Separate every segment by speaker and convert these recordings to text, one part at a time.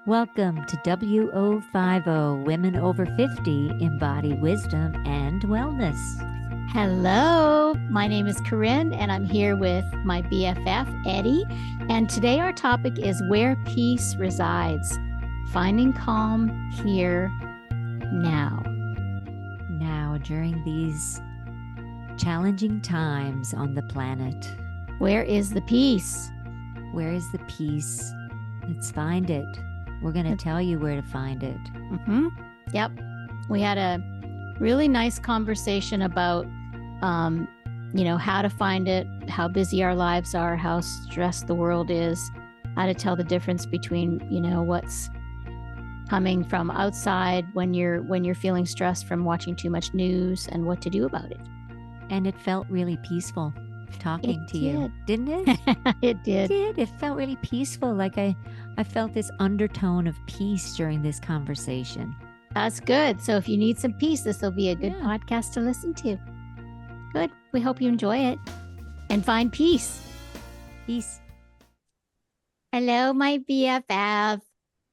Speaker 1: Welcome to WO50 Women Over 50 Embody Wisdom and Wellness.
Speaker 2: Hello, my name is Corinne, and I'm here with my BFF, Eddi. And today our topic is where peace resides, finding calm here, now.
Speaker 1: Now, during these challenging times on the planet,
Speaker 2: where is the peace?
Speaker 1: Where is the peace? Let's find it. We're going to tell you where to find it.
Speaker 2: Yep. We had a really nice conversation about how to find it, how busy our lives are, how stressed the world is, how to tell the difference between, what's coming from outside when you're feeling stressed from watching too much news and what to do about it.
Speaker 1: And it felt really peaceful talking to you, didn't it?
Speaker 2: It did.
Speaker 1: It felt really peaceful. Like I felt this undertone of peace during this conversation.
Speaker 2: That's good. So if you need some peace, this will be a good podcast to listen to. Good. We hope you enjoy it and find peace.
Speaker 1: Peace.
Speaker 2: Hello, my BFF.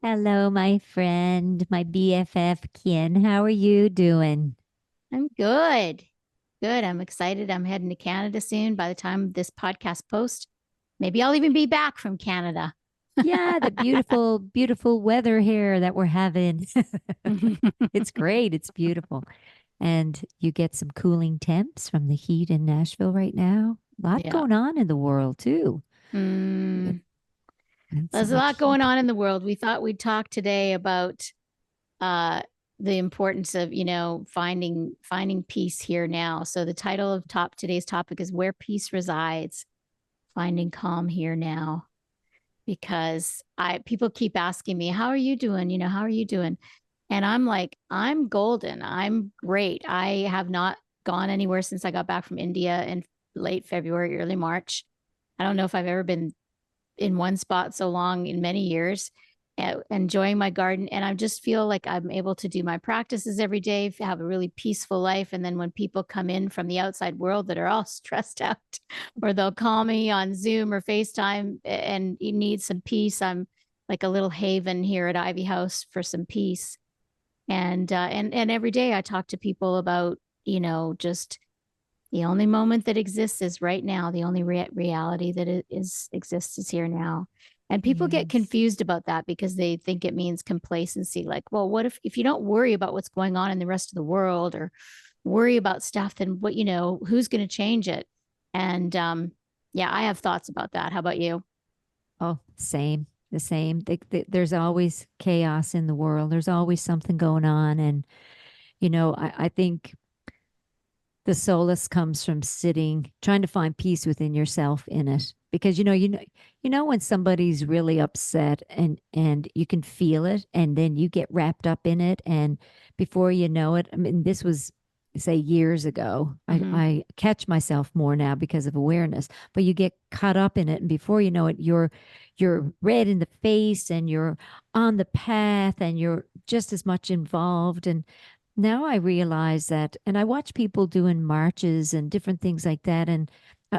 Speaker 1: Hello, my friend, my BFF Kin. How are you doing?
Speaker 2: I'm good. Good. I'm excited. I'm heading to Canada soon. By the time this podcast posts, maybe I'll even be back from Canada.
Speaker 1: Yeah, the beautiful, beautiful weather here that we're having. It's great. It's beautiful. And you get some cooling temps from the heat in Nashville right now. A lot going on in the world, too.
Speaker 2: There's a lot going on in the world. We thought we'd talk today about the importance of, finding peace here now. So the title of today's topic is Where Peace Resides, Finding Calm Here Now. Because people keep asking me, how are you doing? How are you doing? And I'm like, I'm golden. I'm great. I have not gone anywhere since I got back from India in late February, early March. I don't know if I've ever been in one spot so long in many years, enjoying my garden. And I just feel like I'm able to do my practices every day, have a really peaceful life. And then when people come in from the outside world that are all stressed out, or they'll call me on Zoom or FaceTime and you need some peace, I'm like a little haven here at Ivy House for some peace. And every day I talk to people about, just the only moment that exists is right now. The only reality that exists is here now. And people get confused about that because they think it means complacency. Like, well, what if you don't worry about what's going on in the rest of the world or worry about stuff, then what, who's going to change it? And I have thoughts about that. How about you?
Speaker 1: Oh, same. The same. There's always chaos in the world. There's always something going on. And, I think the solace comes from trying to find peace within yourself in it. Because, when somebody's really upset and you can feel it and then you get wrapped up in it. And before you know it, I mean, this was, say, years ago. I catch myself more now because of awareness, but you get caught up in it. And before you know it, you're red in the face and you're on the path and you're just as much involved. And now I realize that, and I watch people doing marches and different things like that, and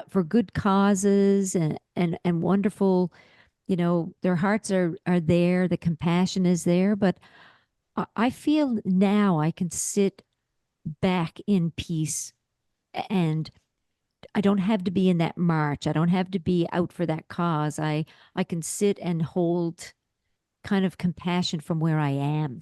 Speaker 1: for good causes and wonderful, their hearts are there, the compassion is there. But I feel now I can sit back in peace, and I don't have to be in that march. I don't have to be out for that cause. I can sit and hold kind of compassion from where I am.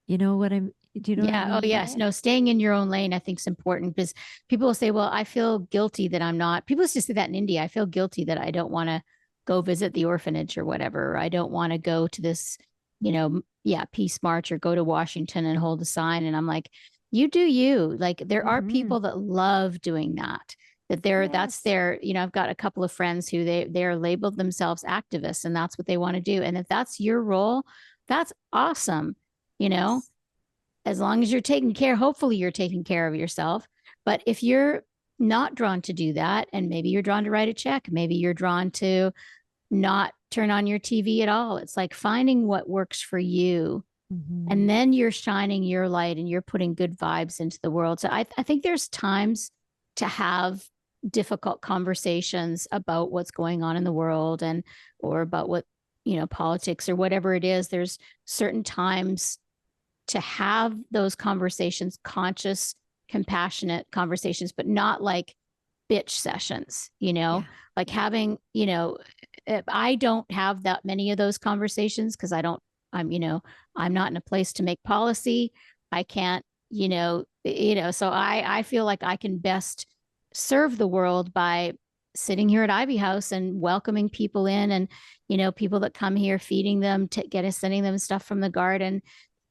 Speaker 1: You know what I'm, do you know what I mean?
Speaker 2: Oh, yes. No, staying in your own lane, I think is important because people will say, well, I feel guilty that I'm not. People used to say that in India. I feel guilty that I don't want to go visit the orphanage or whatever. Or I don't want to go to this, peace march or go to Washington and hold a sign. And I'm like, you do you. Like there are people that love doing that. That's their, I've got a couple of friends who they're labeled themselves activists and that's what they want to do. And if that's your role, that's awesome. As long as you're taking care, hopefully you're taking care of yourself. But if you're not drawn to do that, and maybe you're drawn to write a check, maybe you're drawn to not turn on your TV at all. It's like finding what works for you. And then you're shining your light and you're putting good vibes into the world. So I think there's times to have difficult conversations about what's going on in the world or about what politics or whatever it is, there's certain times to have those conversations, conscious, compassionate conversations, but not like bitch sessions,
Speaker 1: Yeah.
Speaker 2: like
Speaker 1: Yeah.
Speaker 2: having, I don't have that many of those conversations because I'm not in a place to make policy. I can't, so I feel like I can best serve the world by sitting here at Ivy House and welcoming people in, and people that come here, feeding them, sending them stuff from the garden,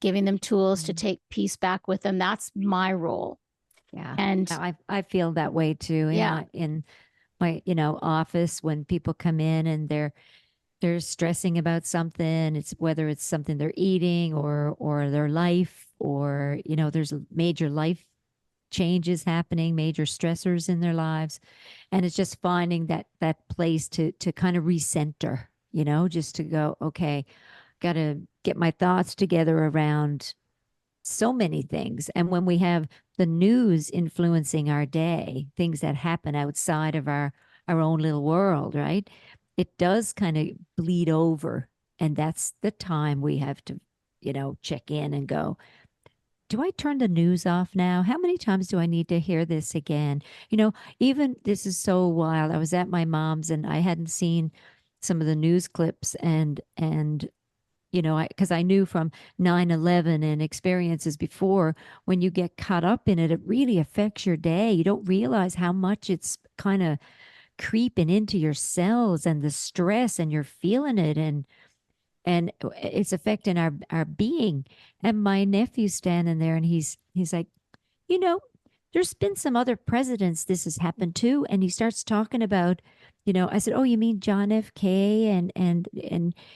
Speaker 2: giving them tools to
Speaker 1: Mm.
Speaker 2: take peace back with them. That's my role.
Speaker 1: Yeah.
Speaker 2: And
Speaker 1: I feel that way too
Speaker 2: yeah,
Speaker 1: in my, office when people come in and they're stressing about something. It's whether it's something they're eating or their life, or, there's major life changes happening, major stressors in their lives. And it's just finding that place to kind of recenter, just to go, okay, gotta get my thoughts together around so many things. And when we have the news influencing our day, things that happen outside of our own little world, right? It does kind of bleed over. And that's the time we have to, check in and go, do I turn the news off now? How many times do I need to hear this again? Even this is so wild. I was at my mom's and I hadn't seen some of the news clips, and because I knew from 9/11 and experiences before, when you get caught up in it, it really affects your day. You don't realize how much it's kind of creeping into your cells and the stress, and you're feeling it, and it's affecting our being. And my nephew's standing there and he's like, you know, there's been some other presidents this has happened to. And he starts talking about, I said, oh, you mean John F. K. And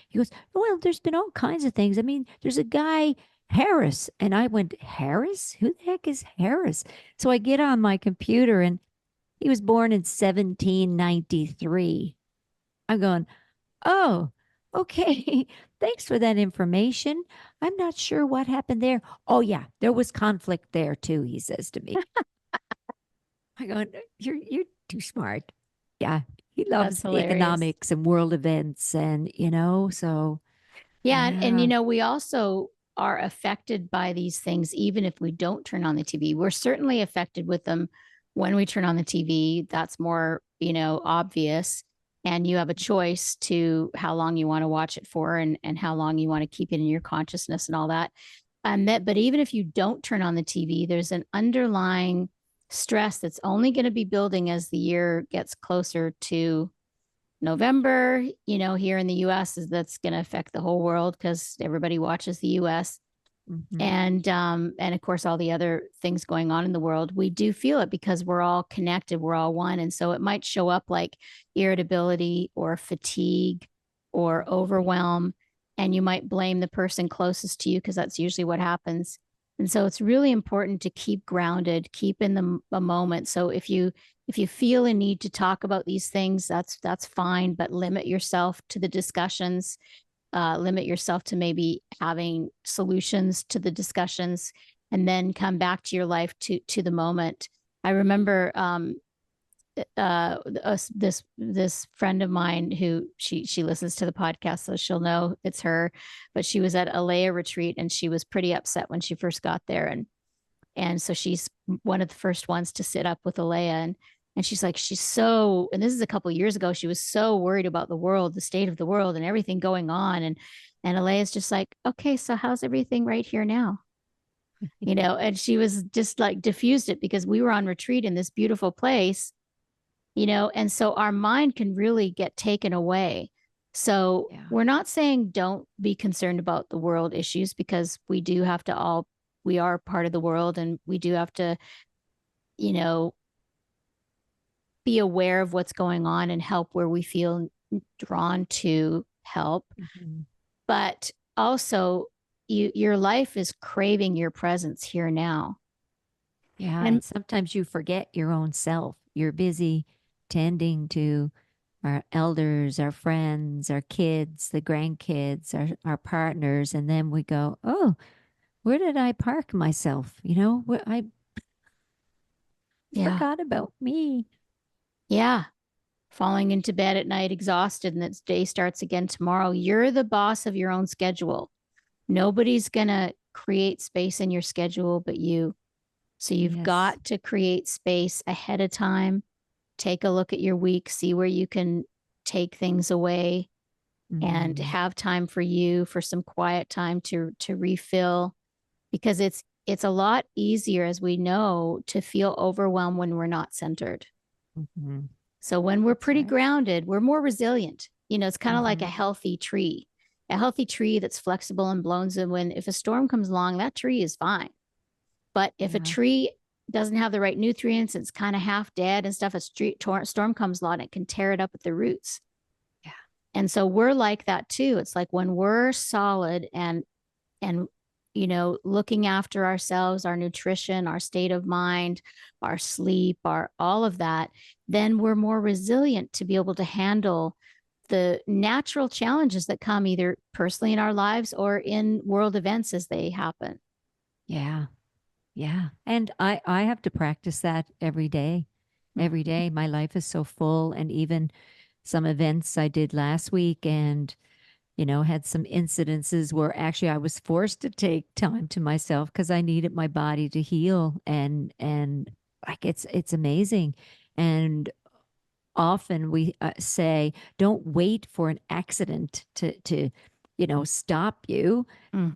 Speaker 1: he goes, well, there's been all kinds of things. I mean, there's a guy, Harris. And I went, Harris? Who the heck is Harris? So I get on my computer and he was born in 1793. I'm going, oh, okay. Thanks for that information. I'm not sure what happened there. Oh, yeah, there was conflict there too, he says to me. I go, you're too smart. Yeah, he
Speaker 2: that's
Speaker 1: loves
Speaker 2: hilarious.
Speaker 1: economics and world events, and so
Speaker 2: Yeah, and
Speaker 1: yeah.
Speaker 2: we also are affected by these things even if we don't turn on the TV. We're certainly affected with them when we turn on the TV. That's more, obvious. And you have a choice to how long you want to watch it for, and how long you want to keep it in your consciousness and all that. But even if you don't turn on the TV, there's an underlying stress that's only going to be building as the year gets closer to November, here in the US. Is That's going to affect the whole world because everybody watches the US.
Speaker 1: Hmm.
Speaker 2: And of course all the other things going on in the world. We do feel it because we're all connected, we're all one. And so it might show up like irritability or fatigue or overwhelm, and you might blame the person closest to you because that's usually what happens. And so it's really important to keep grounded, keep in the moment. So if you feel a need to talk about these things, that's fine, but limit yourself to the discussions. Limit yourself to maybe having solutions to the discussions, and then come back to your life, to the moment. I remember this friend of mine who she listens to the podcast, so she'll know it's her. But she was at a Leia retreat and she was pretty upset when she first got there, and so she's one of the first ones to sit up with Alea, and she's like, and this is a couple of years ago, she was so worried about the world, the state of the world and everything going on. And Alea's just like, okay, so how's everything right here now? And she was just like diffused it because we were on retreat in this beautiful place, and so our mind can really get taken away. So
Speaker 1: Yeah.
Speaker 2: we're not saying don't be concerned about the world issues, because we are part of the world, and we do have to, you know, be aware of what's going on and help where we feel drawn to help.
Speaker 1: Hmm.
Speaker 2: But also, your life is craving your presence here now.
Speaker 1: Yeah,
Speaker 2: And
Speaker 1: and sometimes you forget your own self. You're busy tending to our elders, our friends, our kids, the grandkids, our partners, and then we go, oh, where did I park myself? I
Speaker 2: yeah,
Speaker 1: forgot about me.
Speaker 2: yeah, falling into bed at night exhausted and that day starts again tomorrow. You're the boss of your own schedule. Nobody's going to create space in your schedule but you. So you've
Speaker 1: Yes.
Speaker 2: got to create space ahead of time. Take a look at your week, see where you can take things away and
Speaker 1: Hmm.
Speaker 2: have time for you, for some quiet time to refill, because it's a lot easier, as we know, to feel overwhelmed when we're not centered.
Speaker 1: Hmm.
Speaker 2: So when we're
Speaker 1: That's
Speaker 2: pretty
Speaker 1: right.
Speaker 2: grounded, we're more resilient. It's kind of like a
Speaker 1: Hmm.
Speaker 2: healthy tree. A healthy tree that's flexible and blows, and when if a storm comes along, that tree is fine. But if a
Speaker 1: Yeah.
Speaker 2: tree doesn't have the right nutrients, it's kind of half dead and stuff, storm comes along, it can tear it up at the roots.
Speaker 1: Yeah.
Speaker 2: And so we're like that too. It's like when we're solid and looking after ourselves, our nutrition, our state of mind, our sleep, our all of that, then we're more resilient to be able to handle the natural challenges that come either personally in our lives or in world events as they happen.
Speaker 1: Yeah. Yeah. And I have to practice that every day. Every
Speaker 2: Mhm.
Speaker 1: day. My life is so full. And even some events I did last week and, had some incidences where actually I was forced to take time to myself because I needed my body to heal. And like it's amazing. And often we say, don't wait for an accident to stop you.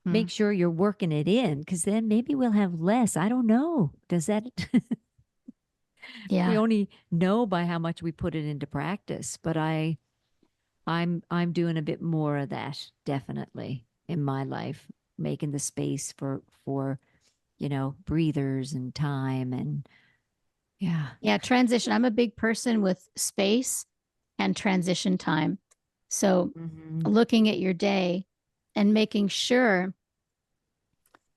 Speaker 1: Make
Speaker 2: Mhm.
Speaker 1: sure you're working it in because then maybe we'll have less. I don't know. Does that, we
Speaker 2: Yeah.
Speaker 1: only know by how much we put it into practice, but I'm doing a bit more of that definitely in my life, making the space for breathers and time and yeah.
Speaker 2: Yeah, transition. I'm a big person with space and transition time. So
Speaker 1: Hmm.
Speaker 2: looking at your day and making sure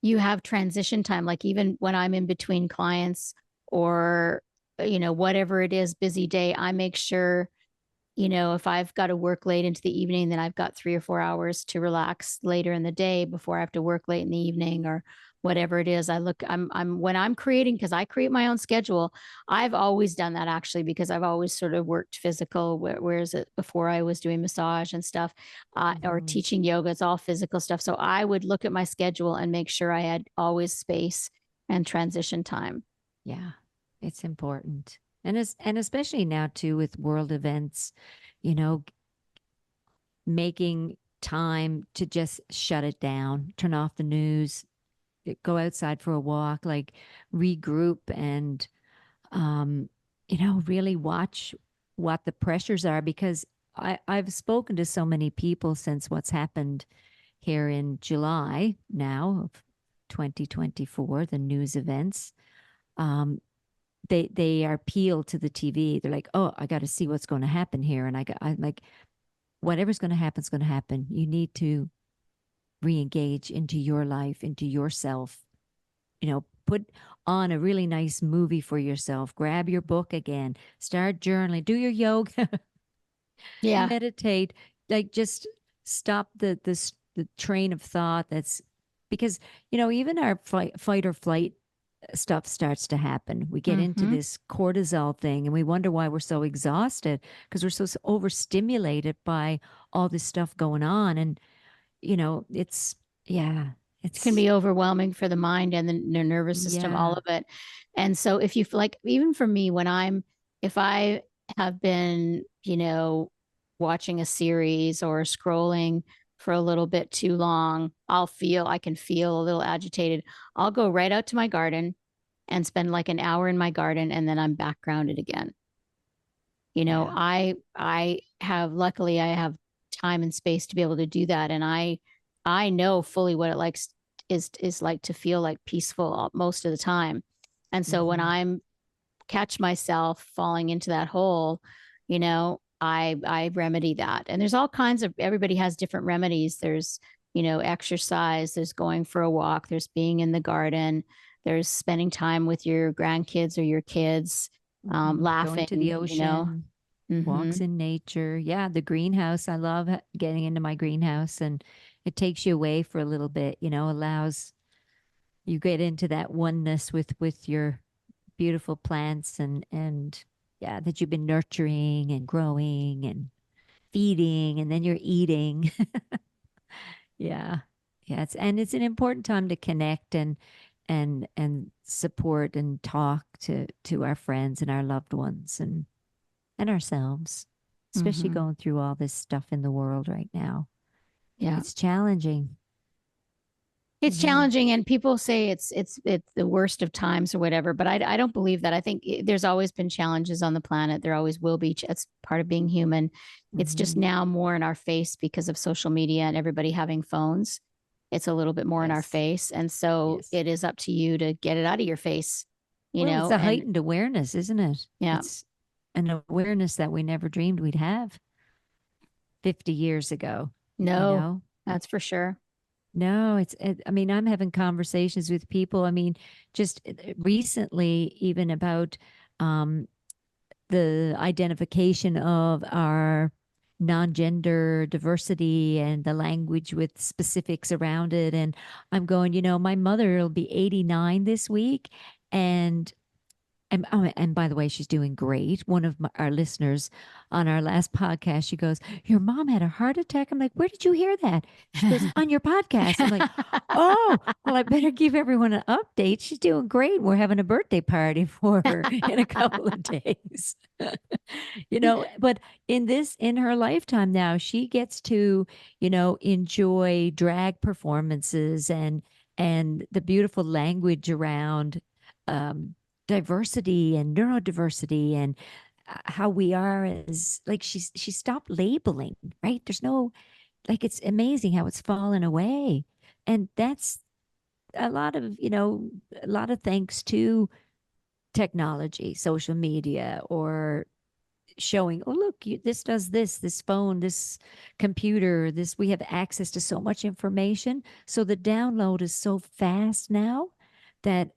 Speaker 2: you have transition time, like even when I'm in between clients or, whatever it is, busy day, I make sure, if I've got to work late into the evening, then I've got 3 or 4 hours to relax later in the day before I have to work late in the evening or whatever it is. I'm when I'm creating, because I create my own schedule. I've always done that actually, because I've always sort of worked physical, whereas it before I was doing massage and stuff, or
Speaker 1: Hmm.
Speaker 2: teaching yoga, it's all physical stuff. So I would look at my schedule and make sure I had always space and transition time.
Speaker 1: Yeah, it's important. And especially now too with world events, you know, making time to just shut it down, turn off the news, go outside for a walk, like regroup and um, really watch what the pressures are because I've spoken to so many people since what's happened here in July now of 2024, the news events. Um, they are peeled to the TV. They're like, oh, I got to see what's going to happen here. And I'm like, whatever's going to happen is going to happen. You need to re-engage into your life, into yourself. Put on a really nice movie for yourself. Grab your book again. Start journaling. Do your yoga.
Speaker 2: Yeah.
Speaker 1: Meditate. Like just stop the train of thought. That's because even our fight or flight stuff starts to happen. We get into
Speaker 2: Hmm.
Speaker 1: this cortisol thing and we wonder why we're so exhausted because we're so overstimulated by all this stuff going on. And, it's, yeah,
Speaker 2: It can
Speaker 1: it's,
Speaker 2: be overwhelming for the mind and the nervous system, all
Speaker 1: yeah.
Speaker 2: of it. And so if you like, even for me, if I have been, watching a series or scrolling for a little bit too long, I can feel a little agitated. I'll go right out to my garden and spend like an hour in my garden and then I'm back grounded again.
Speaker 1: Yeah.
Speaker 2: Luckily I have time and space to be able to do that. And I know fully what it likes is like to feel like peaceful most of the time. And so when
Speaker 1: Hmm.
Speaker 2: I'm catch myself falling into that hole, I remedy that. And there's all kinds of everybody has different remedies. There's, exercise, there's going for a walk, there's being in the garden, there's spending time with your grandkids or your kids,
Speaker 1: Going to the
Speaker 2: laughing.
Speaker 1: ocean,
Speaker 2: Mm-hmm.
Speaker 1: walks in nature. Yeah, the greenhouse. I love getting into my greenhouse and it takes you away for a little bit, allows you get into that oneness with your beautiful plants and Yeah, that you've been nurturing and growing and feeding, and then you're eating. Yeah. Yeah, it's an important time to connect and support and talk to our friends and our loved ones and ourselves, especially
Speaker 2: Mm-hmm.
Speaker 1: going through all this stuff in the world right now.
Speaker 2: Yeah.
Speaker 1: It's challenging, you
Speaker 2: It's
Speaker 1: know.
Speaker 2: challenging, and people say it's the worst of times or whatever, but I don't believe that. I think there's always been challenges on the planet. There always will be. It's part of being human. It's just
Speaker 1: Hmm.
Speaker 2: now more in our face because of social media and everybody having phones. It's a little bit more in our
Speaker 1: Yes.
Speaker 2: face, and so
Speaker 1: Yes.
Speaker 2: it is up to you to get it out of your face,
Speaker 1: Well, it's a
Speaker 2: and
Speaker 1: heightened awareness, isn't it?
Speaker 2: yeah.
Speaker 1: It's an awareness that we never dreamed we'd have 50 years ago, you
Speaker 2: No,
Speaker 1: know?
Speaker 2: that's for sure.
Speaker 1: No, I mean, I'm having conversations with people. I mean, just recently, even about um, the identification of our non-gender diversity and the language with specifics around it. And I'm going, my mother will be 89 this week. And and by the way, she's doing great. One of our listeners on our last podcast, she goes, "Your mom had a heart attack." I'm like, "Where did you hear that?" She goes, "On your podcast." I'm like, "Oh, well, I better give everyone an update. She's doing great. We're having a birthday party for her in a couple of days." But in her lifetime now, she gets to, enjoy drag performances and the beautiful language around um diversity and neurodiversity and how we are as like she stopped labeling, right? There's no like it's amazing how it's fallen away. And that's a lot of, a lot of thanks to technology, social media, or showing, oh, look, this does this phone, this computer, this, we have access to so much information. So the download is so fast now that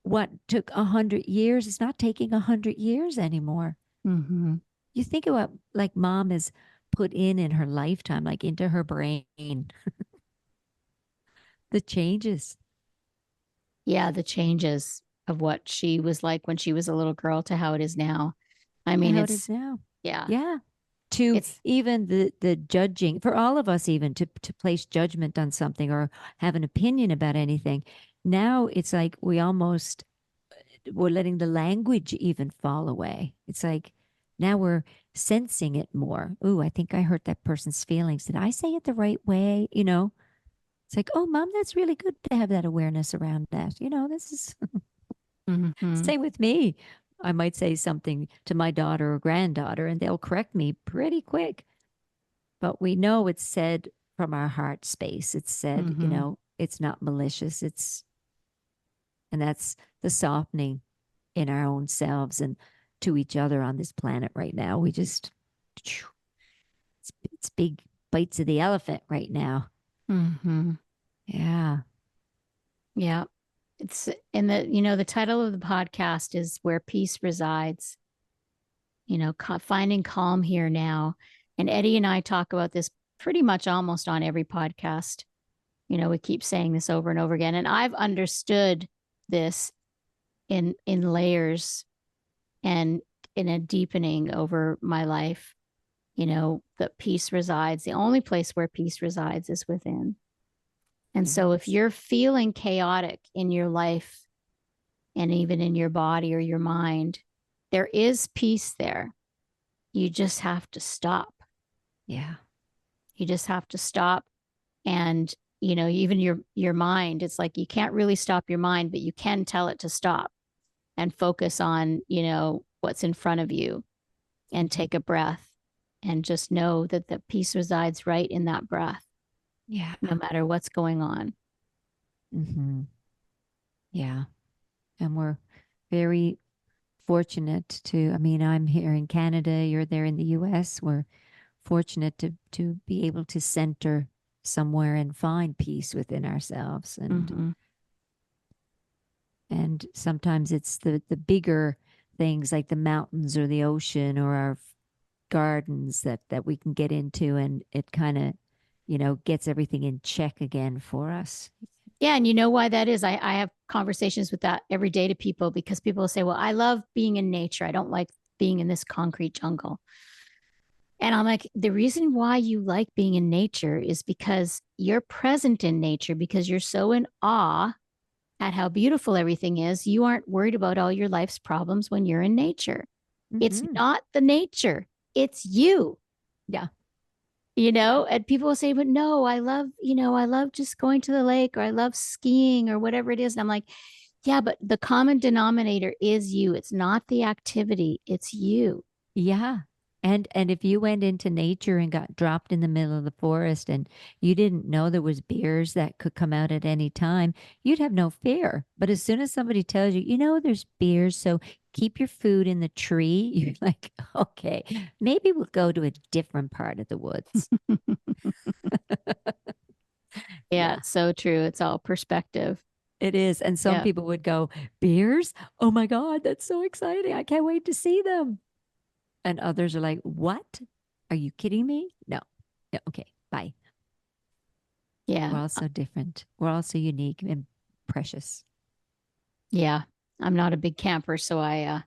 Speaker 1: what took 100 years is not taking 100 years anymore.
Speaker 2: Mm-hmm.
Speaker 1: You think about like mom has put in her lifetime, like into her brain, the changes
Speaker 2: Yeah, the changes of what she was like when she was a little girl to how it is now. I
Speaker 1: to
Speaker 2: mean,
Speaker 1: how it is now.
Speaker 2: yeah,
Speaker 1: Yeah. To
Speaker 2: it's,
Speaker 1: even the judging for all of us, even to place judgment on something or have an opinion about anything. Now it's like we're letting the language even fall away. It's like now we're sensing it more. Ooh, I think I hurt that person's feelings. Did I say it the right way? It's like, oh, mom, that's really good to have that awareness around that. This is
Speaker 2: mm-hmm,
Speaker 1: same with me. I might say something to my daughter or granddaughter, and they'll correct me pretty quick. But we know it's said from our heart space. It's said,
Speaker 2: mm-hmm,
Speaker 1: it's not malicious. And that's the softening in our own selves and to each other on this planet right now. It's big bites of the elephant right now.
Speaker 2: mm-hmm.
Speaker 1: Yeah.
Speaker 2: Yeah. It's in the title of the podcast is Where Peace Resides, finding calm here now. And Eddi and I talk about this pretty much almost on every podcast. We keep saying this over and over again. And I've understood this in layers and in a deepening over my life, that peace resides. The only place where peace resides is within. And so if
Speaker 1: Yes.
Speaker 2: you're feeling chaotic in your life and even in your body or your mind, there is peace there. You just have to stop.
Speaker 1: Yeah.
Speaker 2: You just have to stop. And, even your mind, it's like you can't really stop your mind, but you can tell it to stop and focus on, what's in front of you and
Speaker 1: Mhm.
Speaker 2: take a breath and just know that the peace resides right in that breath,
Speaker 1: Yeah.
Speaker 2: no matter what's going on.
Speaker 1: Hmm. Yeah. And we're very fortunate to, I mean, I'm here in Canada, you're there in the US. We're fortunate to be able to center somewhere and find peace within ourselves.
Speaker 2: Mm-hmm.
Speaker 1: And sometimes it's the bigger things like the mountains or the ocean or our gardens that we can get into, and it kind of, gets everything in check again for us.
Speaker 2: Yeah. And you know why that is? I have conversations with that every day to people because people will say, well, I love being in nature. I don't like being in this concrete jungle. And I'm like, the reason why you like being in nature is because you're present in nature, because you're so in awe at how beautiful everything is. You aren't worried about all your life's problems when you're in nature. It's
Speaker 1: Mm-hmm.
Speaker 2: not the nature, it's you.
Speaker 1: Yeah.
Speaker 2: And people will say, but no, I love just going to the lake, or I love skiing, or whatever it is. And I'm like, yeah, but the common denominator is you. It's not the activity, it's you.
Speaker 1: Yeah. And if you went into nature and got dropped in the middle of the forest and you didn't know there was bears that could come out at any time, you'd have no fear. But as soon as somebody tells you, there's bears, so keep your food in the tree, you're like, okay, maybe we'll go to a different part of the woods.
Speaker 2: Yeah,
Speaker 1: Yeah,
Speaker 2: it's so true. It's all perspective.
Speaker 1: it is. And some
Speaker 2: Yeah.
Speaker 1: people would go, bears? Oh my God, that's so exciting. I can't wait to see them. And others are like, what? Are you kidding me? No. No. Okay. Bye.
Speaker 2: Yeah.
Speaker 1: We're all so different. We're all so unique and precious.
Speaker 2: Yeah. I'm not a big camper, so
Speaker 1: Yeah.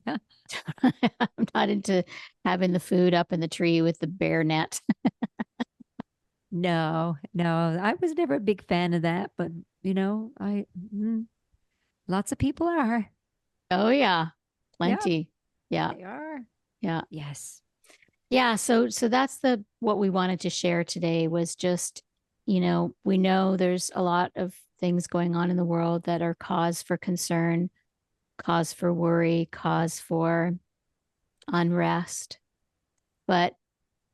Speaker 2: I'm not into having the food up in the tree with the bear net.
Speaker 1: No, no. I was never a big fan of that, but lots of people are.
Speaker 2: Oh yeah.
Speaker 1: Yeah,
Speaker 2: Plenty. Yeah.
Speaker 1: they are.
Speaker 2: Yeah.
Speaker 1: Yes.
Speaker 2: Yeah, so that's the what we wanted to share today was just, we know there's a lot of things going on in the world that are cause for concern, cause for worry, cause for unrest, but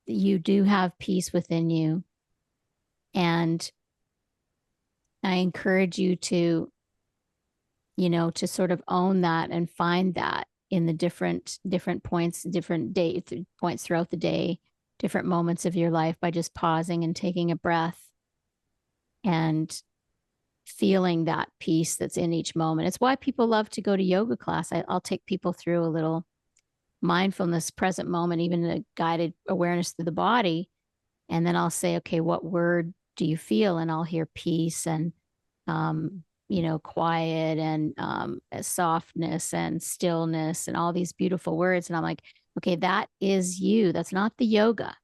Speaker 2: you do have peace within you. And I encourage you to sort of own that and find that in the different points, different points throughout the day, different moments of your life, by just pausing and taking a breath and feeling that peace that's in each moment. It's why people love to go to yoga class. I'll take people through a little mindfulness, present moment, even a guided awareness through the body. And then I'll say, okay, what word do you feel? And I'll hear peace and, um, quiet and softness and stillness and all these beautiful words. And I'm like, okay, that is you. That's not the yoga.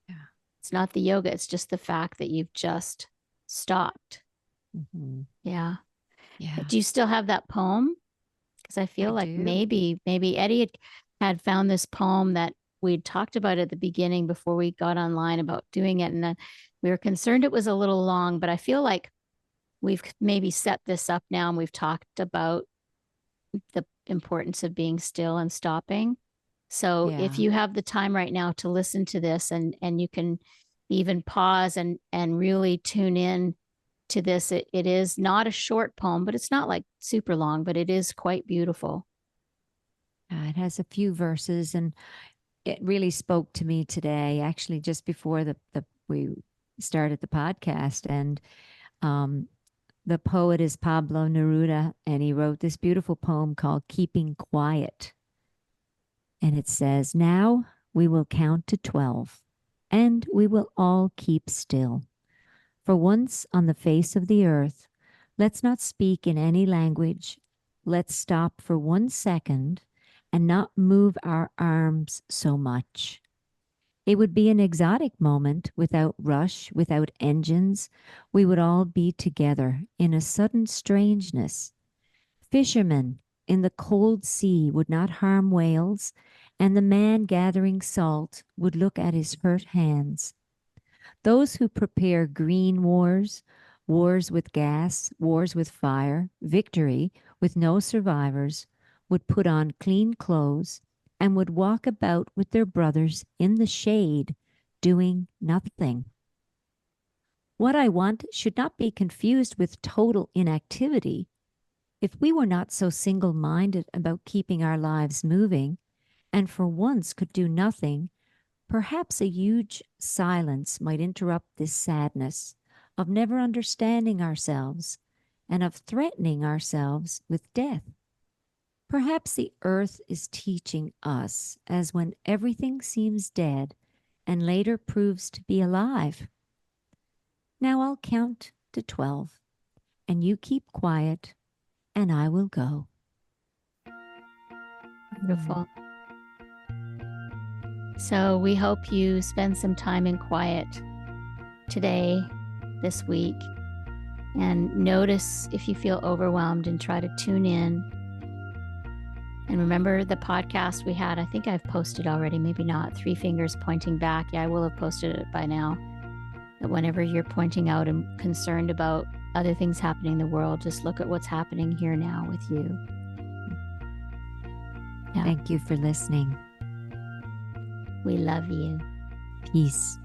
Speaker 1: Yeah.
Speaker 2: It's not the yoga. It's just the fact that you've just stopped.
Speaker 1: Hmm.
Speaker 2: Yeah.
Speaker 1: Yeah,
Speaker 2: Do you still have that poem? Because I
Speaker 1: I
Speaker 2: feel like
Speaker 1: do.
Speaker 2: maybe Eddi had found this poem that we'd talked about at the beginning before we got online about doing it. And then we were concerned it was a little long, but I feel like we've maybe set this up now and we've talked about the importance of being still and stopping. So if
Speaker 1: Yeah.
Speaker 2: you have the time right now to listen to this, and you can even pause and really tune in to this, it is not a short poem, but it's not like super long, but it is quite beautiful.
Speaker 1: It has a few verses and it really spoke to me today, actually, just before the we started the podcast. And um, the poet is Pablo Neruda, and he wrote this beautiful poem called Keeping Quiet. And it says, now we will count to 12, and we will all keep still. For once on the face of the earth, let's not speak in any language. Let's stop for 1 second and not move our arms so much. It would be an exotic moment without rush, without engines. We would all be together in a sudden strangeness. Fishermen in the cold sea would not harm whales, and the man gathering salt would look at his hurt hands. Those who prepare green wars, wars with gas, wars with fire, victory with no survivors, would put on clean clothes and would walk about with their brothers in the shade, doing nothing. What I want should not be confused with total inactivity. If we were not so single minded about keeping our lives moving, and for once could do nothing, perhaps a huge silence might interrupt this sadness of never understanding ourselves and of threatening ourselves with death. Perhaps the earth is teaching us as when everything seems dead and later proves to be alive. Now I'll count to 12, and you keep quiet, and I will go.
Speaker 2: Beautiful. So we hope you spend some time in quiet today, this week, and notice if you feel overwhelmed and try to tune in. And remember the podcast we had, I think I've posted already, maybe not, 3 fingers pointing back. Yeah, I will have posted it by now. That whenever you're pointing out and concerned about other things happening in the world, just look at what's happening here now with you.
Speaker 1: Yeah. Thank you for listening.
Speaker 2: We love you.
Speaker 1: Peace.